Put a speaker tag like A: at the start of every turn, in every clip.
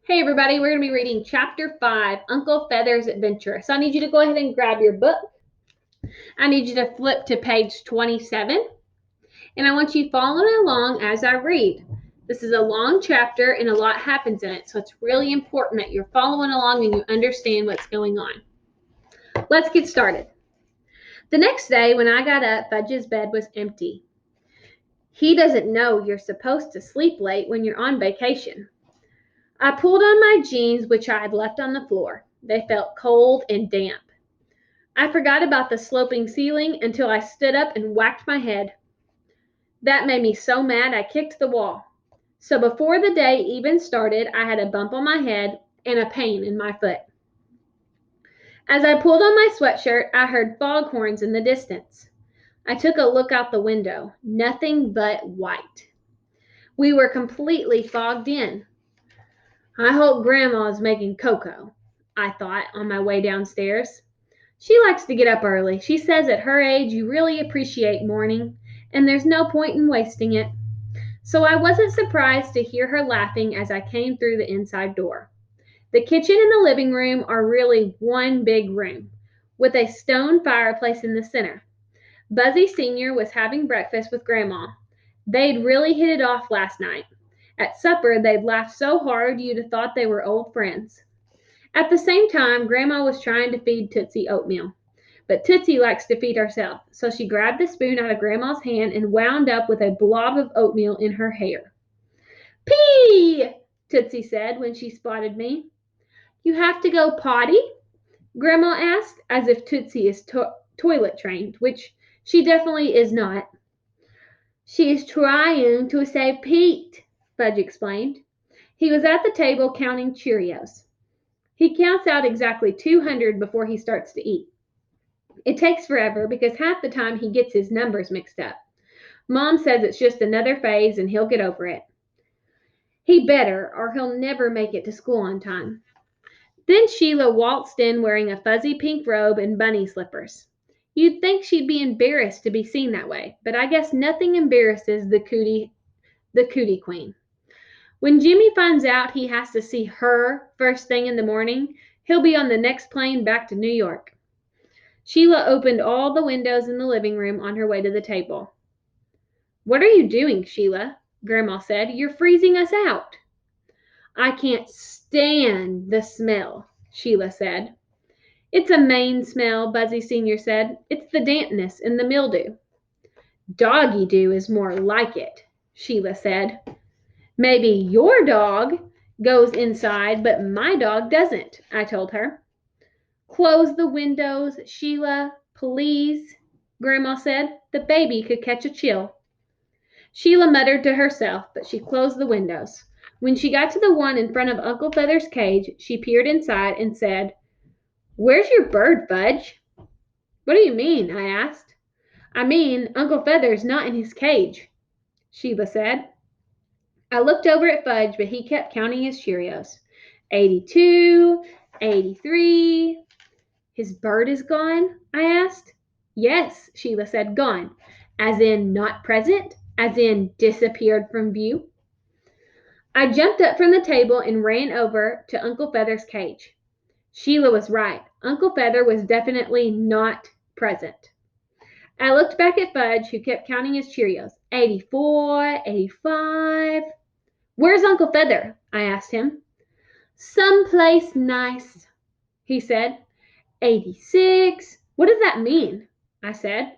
A: Hey everybody, we're going to be reading Chapter 5, Uncle Feather's Adventure. So I need you to go ahead and grab your book. I need you to flip to page 27. And I want you following along as I read. This is a long chapter and a lot happens in it. So it's really important that you're following along and you understand what's going on. Let's get started. The next day when I got up, Fudge's bed was empty. He doesn't know you're supposed to sleep late when you're on vacation. I pulled on my jeans, which I had left on the floor. They felt cold and damp. I forgot about the sloping ceiling until I stood up and whacked my head. That made me so mad I kicked the wall. So before the day even started, I had a bump on my head and a pain in my foot. As I pulled on my sweatshirt, I heard foghorns in the distance. I took a look out the window. Nothing but white. We were completely fogged in. I hope Grandma is making cocoa, I thought on my way downstairs. She likes to get up early. She says at her age you really appreciate morning, and there's no point in wasting it. So I wasn't surprised to hear her laughing as I came through the inside door. The kitchen and the living room are really one big room, with a stone fireplace in the center. Buzzy Sr. was having breakfast with Grandma. They'd really hit it off last night. At supper, they'd laughed so hard you'd have thought they were old friends. At the same time, Grandma was trying to feed Tootsie oatmeal. But Tootsie likes to feed herself, so she grabbed the spoon out of Grandma's hand and wound up with a blob of oatmeal in her hair. Pee! Tootsie said when she spotted me. You have to go potty? Grandma asked, as if Tootsie is toilet trained, which she definitely is not. She is trying to save Pete, Fudge explained. He was at the table counting Cheerios. He counts out exactly 200 before he starts to eat. It takes forever because half the time he gets his numbers mixed up. Mom says it's just another phase and he'll get over it. He better, or he'll never make it to school on time. Then Sheila waltzed in wearing a fuzzy pink robe and bunny slippers. You'd think she'd be embarrassed to be seen that way, but I guess nothing embarrasses the cootie queen. When Jimmy finds out he has to see her first thing in the morning, he'll be on the next plane back to New York. Sheila opened all the windows in the living room on her way to the table. What are you doing, Sheila? Grandma said. You're freezing us out. I can't stand the smell, Sheila said. It's a Maine smell, Buzzy Sr. said. It's the dampness and the mildew. Doggy dew is more like it, Sheila said. Maybe your dog goes inside, but my dog doesn't, I told her. Close the windows, Sheila, please, Grandma said. The baby could catch a chill. Sheila muttered to herself, but she closed the windows. When she got to the one in front of Uncle Feather's cage, she peered inside and said, Where's your bird, Fudge? What do you mean? I asked. I mean, Uncle Feather's not in his cage, Sheila said. I looked over at Fudge, but he kept counting his Cheerios. 82, 83. His bird is gone? I asked. Yes, Sheila said, gone. As in not present? As in disappeared from view? I jumped up from the table and ran over to Uncle Feather's cage. Sheila was right. Uncle Feather was definitely not present. I looked back at Fudge, who kept counting his Cheerios. 84, 85. Where's Uncle Feather? I asked him. Someplace nice, he said. 86. What does that mean? I said.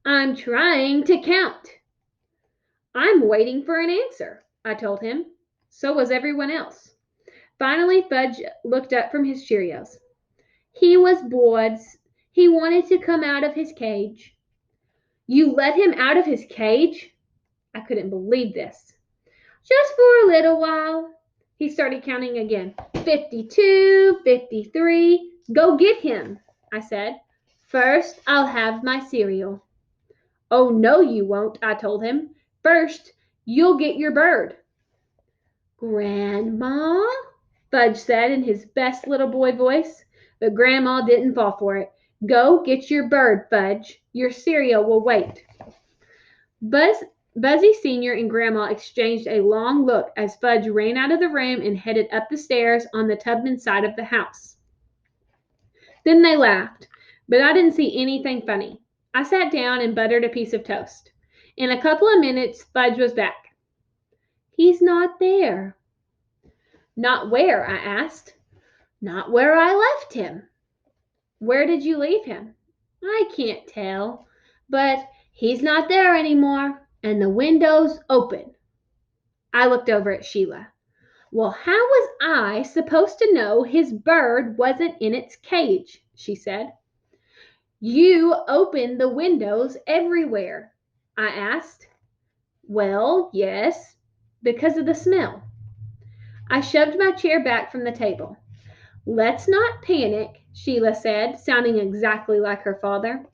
A: I'm trying to count. I'm waiting for an answer, I told him. So was everyone else. Finally, Fudge looked up from his Cheerios. He was bored. He wanted to come out of his cage. You let him out of his cage? I couldn't believe this. Just for a little while. He started counting again. 52, 53. Go get him, I said. First, I'll have my cereal. Oh, no, you won't, I told him. First, you'll get your bird. Grandma, Fudge said in his best little boy voice, but Grandma didn't fall for it. Go get your bird, Fudge. Your cereal will wait. Buzzy Sr. and Grandma exchanged a long look as Fudge ran out of the room and headed up the stairs on the Tubman side of the house. Then they laughed, but I didn't see anything funny. I sat down and buttered a piece of toast. In a couple of minutes, Fudge was back. He's not there. Not where? I asked. Not where I left him. Where did you leave him? I can't tell, but he's not there anymore, and the window's open. I looked over at Sheila. Well, how was I supposed to know his bird wasn't in its cage? She said. You opened the windows everywhere, I asked. Well, yes, because of the smell. I shoved my chair back from the table. Let's not panic, Sheila said, sounding exactly like her father.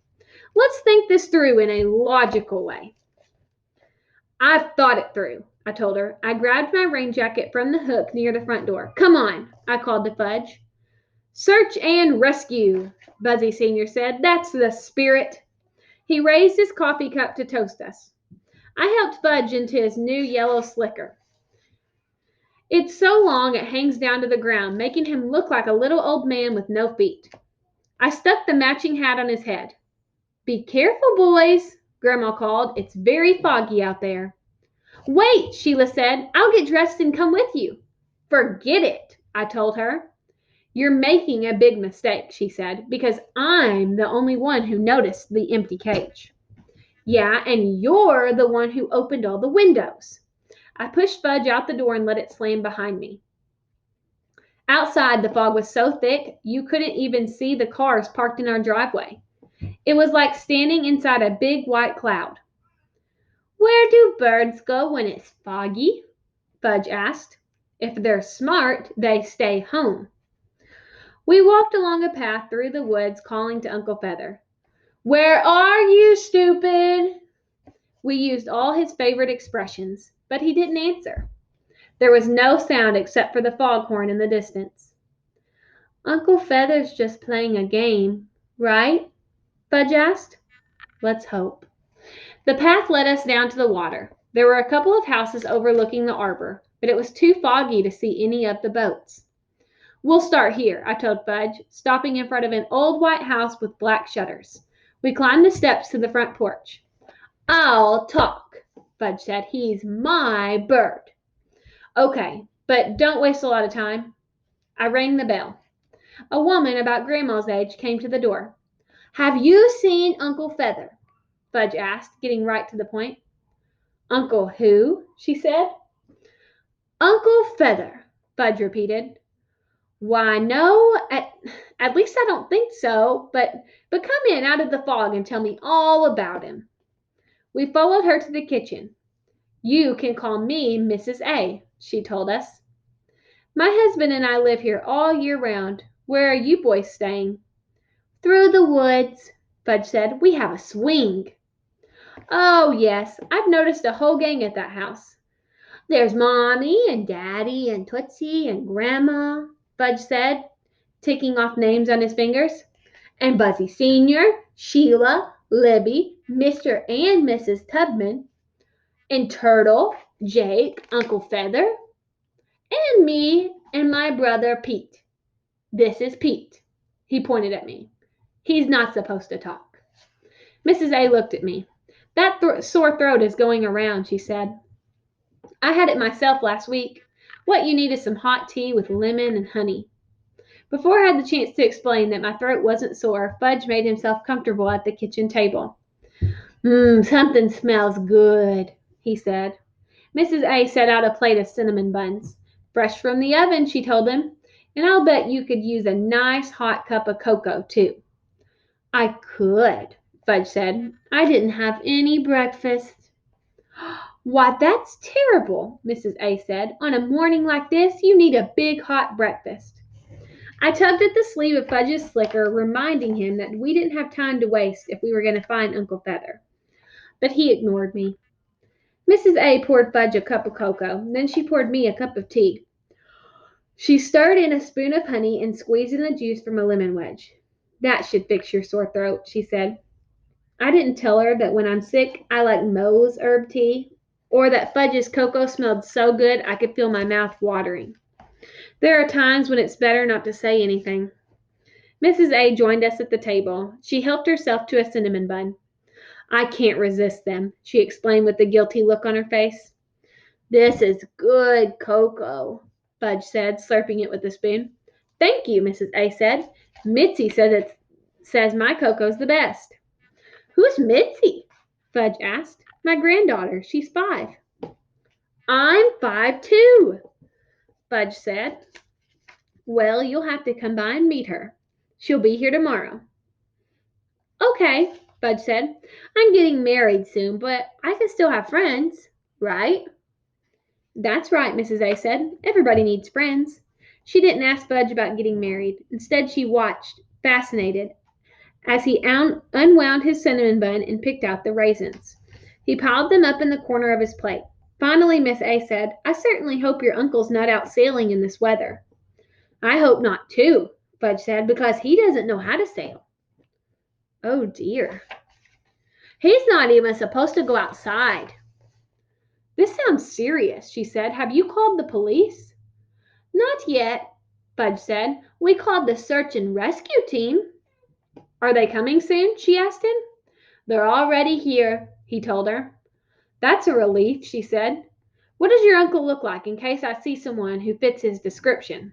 A: Let's think this through in a logical way. I've thought it through, I told her. I grabbed my rain jacket from the hook near the front door. Come on, I called to Fudge. Search and rescue, Buzzy Sr. said. That's the spirit. He raised his coffee cup to toast us. I helped Fudge into his new yellow slicker. It's so long it hangs down to the ground, making him look like a little old man with no feet. I stuck the matching hat on his head. Be careful, boys, Grandma called. It's very foggy out there. Wait, Sheila said. I'll get dressed and come with you. Forget it, I told her. You're making a big mistake, she said, because I'm the only one who noticed the empty cage. Yeah, and you're the one who opened all the windows. I pushed Fudge out the door and let it slam behind me. Outside, the fog was so thick you couldn't even see the cars parked in our driveway. It was like standing inside a big white cloud. Where do birds go when it's foggy? Fudge asked. If they're smart, they stay home. We walked along a path through the woods, calling to Uncle Feather. Where are you, stupid? We used all his favorite expressions, but he didn't answer. There was no sound except for the foghorn in the distance. Uncle Feather's just playing a game, right? Fudge asked. Let's hope. The path led us down to the water. There were a couple of houses overlooking the arbor, but it was too foggy to see any of the boats. We'll start here, I told Fudge, stopping in front of an old white house with black shutters. We climbed the steps to the front porch. I'll talk, Fudge said. He's my bird. Okay, but don't waste a lot of time. I rang the bell. A woman about Grandma's age came to the door. Have you seen Uncle Feather? Fudge asked, getting right to the point. Uncle who? She said. Uncle Feather, Fudge repeated. Why, no, at least I don't think so, but come in out of the fog and tell me all about him. We followed her to the kitchen. You can call me Mrs. A, she told us. My husband and I live here all year round. Where are you boys staying? Through the woods, Fudge said. We have a swing. Oh, yes, I've noticed a whole gang at that house. There's Mommy and Daddy and Tootsie and Grandma, Fudge said, ticking off names on his fingers. And Buzzy Sr., Sheila, Libby, Mr. and Mrs. Tubman, and Turtle, Jake, Uncle Feather, and me and my brother Pete. This is Pete. He pointed at me. He's not supposed to talk. Mrs. A looked at me. That sore throat is going around, she said. I had it myself last week. What you need is some hot tea with lemon and honey. Before I had the chance to explain that my throat wasn't sore, Fudge made himself comfortable at the kitchen table. Something smells good, he said. Mrs. A set out a plate of cinnamon buns. Fresh from the oven, she told him. And I'll bet you could use a nice hot cup of cocoa, too. I could, Fudge said. I didn't have any breakfast. Why, that's terrible, Mrs. A said. On a morning like this, you need a big hot breakfast. I tugged at the sleeve of Fudge's slicker, reminding him that we didn't have time to waste if we were going to find Uncle Feather. But he ignored me. Mrs. A poured Fudge a cup of cocoa. Then she poured me a cup of tea. She stirred in a spoon of honey and squeezed in the juice from a lemon wedge. That should fix your sore throat, she said. I didn't tell her that when I'm sick, I like Moe's herb tea, or that Fudge's cocoa smelled so good I could feel my mouth watering. There are times when it's better not to say anything. Mrs. A joined us at the table. She helped herself to a cinnamon bun. I can't resist them, she explained with a guilty look on her face. This is good cocoa, Fudge said, slurping it with a spoon. Thank you, Mrs. A said. Mitzi says my cocoa's the best. Who's Mitzi? Fudge asked. My granddaughter. She's 5. I'm 5 too, Fudge said. Well, you'll have to come by and meet her. She'll be here tomorrow. Okay, Fudge said. I'm getting married soon, but I can still have friends, right? That's right, Mrs. A said. Everybody needs friends. She didn't ask Fudge about getting married. Instead, she watched, fascinated, as he unwound his cinnamon bun and picked out the raisins. He piled them up in the corner of his plate. Finally, Miss A said, I certainly hope your uncle's not out sailing in this weather. I hope not, too, Fudge said, because he doesn't know how to sail. Oh, dear. He's not even supposed to go outside. This sounds serious, she said. Have you called the police? Not yet, Fudge said. We called the search and rescue team. Are they coming soon? She asked him. They're already here, he told her. That's a relief, she said. What does your uncle look like in case I see someone who fits his description?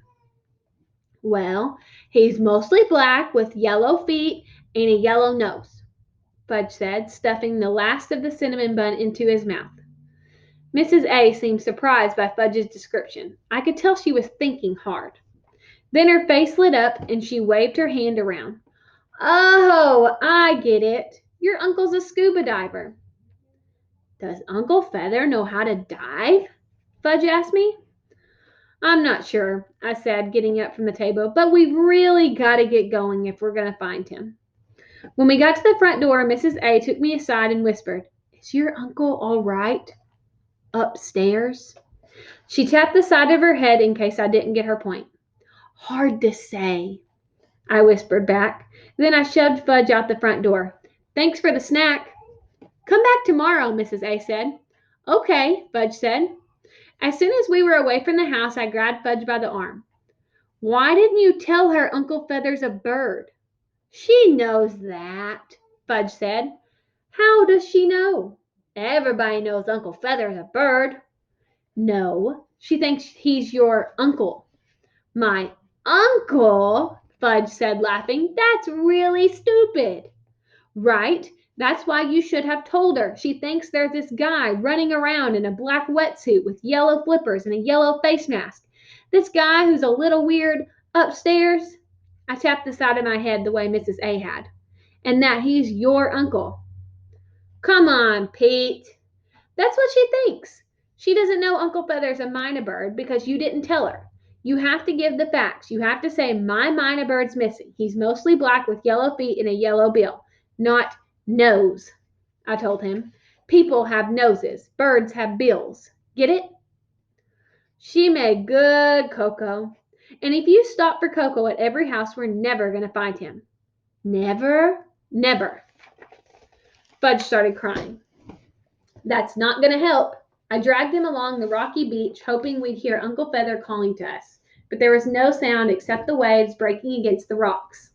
A: Well, he's mostly black with yellow feet and a yellow nose, Fudge said, stuffing the last of the cinnamon bun into his mouth. Mrs. A seemed surprised by Fudge's description. I could tell she was thinking hard. Then her face lit up and she waved her hand around. Oh, I get it. Your uncle's a scuba diver. Does Uncle Feather know how to dive? Fudge asked me. I'm not sure, I said, getting up from the table, but we've really got to get going if we're going to find him. When we got to the front door, Mrs. A took me aside and whispered, Is your uncle all right? Upstairs? She tapped the side of her head in case I didn't get her point. Hard to say, I whispered back. Then I shoved Fudge out the front door. Thanks for the snack. Come back tomorrow, Mrs. A said. Okay, Fudge said. As soon as we were away from the house, I grabbed Fudge by the arm. Why didn't you tell her Uncle Feather's a bird? She knows that, Fudge said. How does she know? Everybody knows Uncle Feather's a bird. No, she thinks he's your uncle. My uncle, Fudge said, laughing. That's really stupid. Right? That's why you should have told her. She thinks there's this guy running around in a black wetsuit with yellow flippers and a yellow face mask. This guy who's a little weird upstairs. I tapped the side of my head the way Mrs. A had. And that he's your uncle. Come on, Pete. That's what she thinks. She doesn't know Uncle Feather's a minor bird because you didn't tell her. You have to give the facts. You have to say, my minor bird's missing. He's mostly black with yellow feet and a yellow bill. Not nose, I told him. People have noses. Birds have bills. Get it? She made good cocoa. And if you stop for cocoa at every house, we're never going to find him. Never? Never. Fudge started crying. That's not going to help. I dragged him along the rocky beach, hoping we'd hear Uncle Feather calling to us. But there was no sound except the waves breaking against the rocks.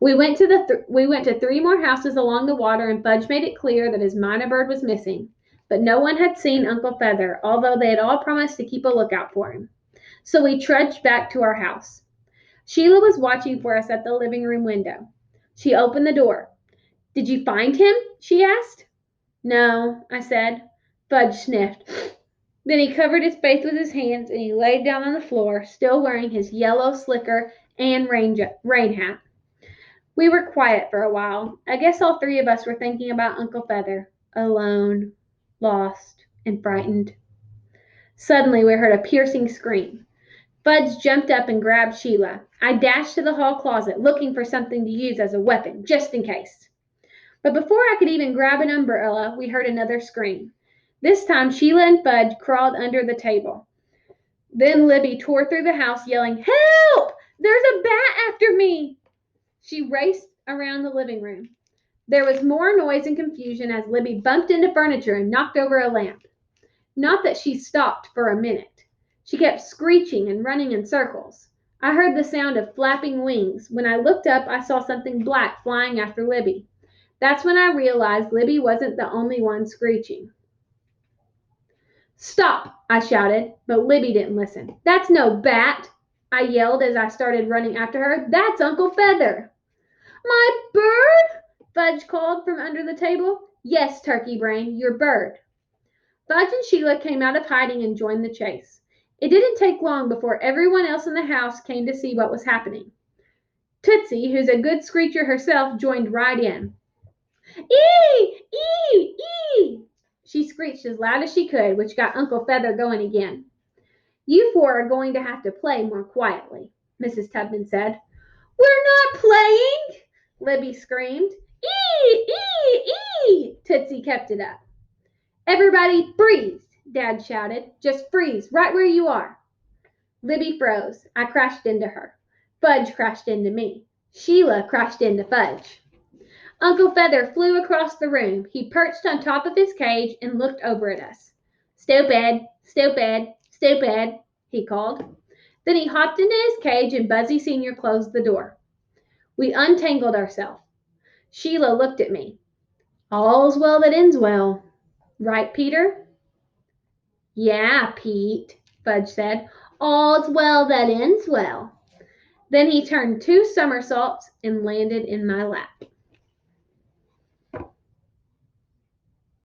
A: We went to 3 more houses along the water, and Fudge made it clear that his minor bird was missing. But no one had seen Uncle Feather, although they had all promised to keep a lookout for him. So we trudged back to our house. Sheila was watching for us at the living room window. She opened the door. Did you find him? She asked. No, I said. Fudge sniffed. Then he covered his face with his hands and he laid down on the floor, still wearing his yellow slicker and rain hat. We were quiet for a while. I guess all 3 of us were thinking about Uncle Feather, alone, lost, and frightened. Suddenly we heard a piercing scream. Fudge jumped up and grabbed Sheila. I dashed to the hall closet, looking for something to use as a weapon, just in case. But before I could even grab an umbrella, we heard another scream. This time, Sheila and Fudge crawled under the table. Then Libby tore through the house, yelling, Help! There's a bat after me! She raced around the living room. There was more noise and confusion as Libby bumped into furniture and knocked over a lamp. Not that she stopped for a minute. She kept screeching and running in circles. I heard the sound of flapping wings. When I looked up, I saw something black flying after Libby. That's when I realized Libby wasn't the only one screeching. Stop, I shouted, but Libby didn't listen. That's no bat, I yelled as I started running after her. That's Uncle Feather. My bird? Fudge called from under the table. Yes, Turkey Brain, your bird. Fudge and Sheila came out of hiding and joined the chase. It didn't take long before everyone else in the house came to see what was happening. Tootsie, who's a good screecher herself, joined right in. Ee! Ee! Ee! She screeched as loud as she could, which got Uncle Feather going again. You four are going to have to play more quietly, Mrs. Tubman said. We're not playing, Libby screamed. Ee! Ee! Ee! Tootsie kept it up. Everybody freeze, Dad shouted. Just freeze, right where you are. Libby froze. I crashed into her. Fudge crashed into me. Sheila crashed into Fudge. Uncle Feather flew across the room. He perched on top of his cage and looked over at us. Stupid, stupid, stupid, he called. Then he hopped into his cage and Buzzy Sr. closed the door. We untangled ourselves. Sheila looked at me. All's well that ends well. Right, Peter? Yeah, Pete, Fudge said. All's well that ends well. Then he turned 2 somersaults and landed in my lap.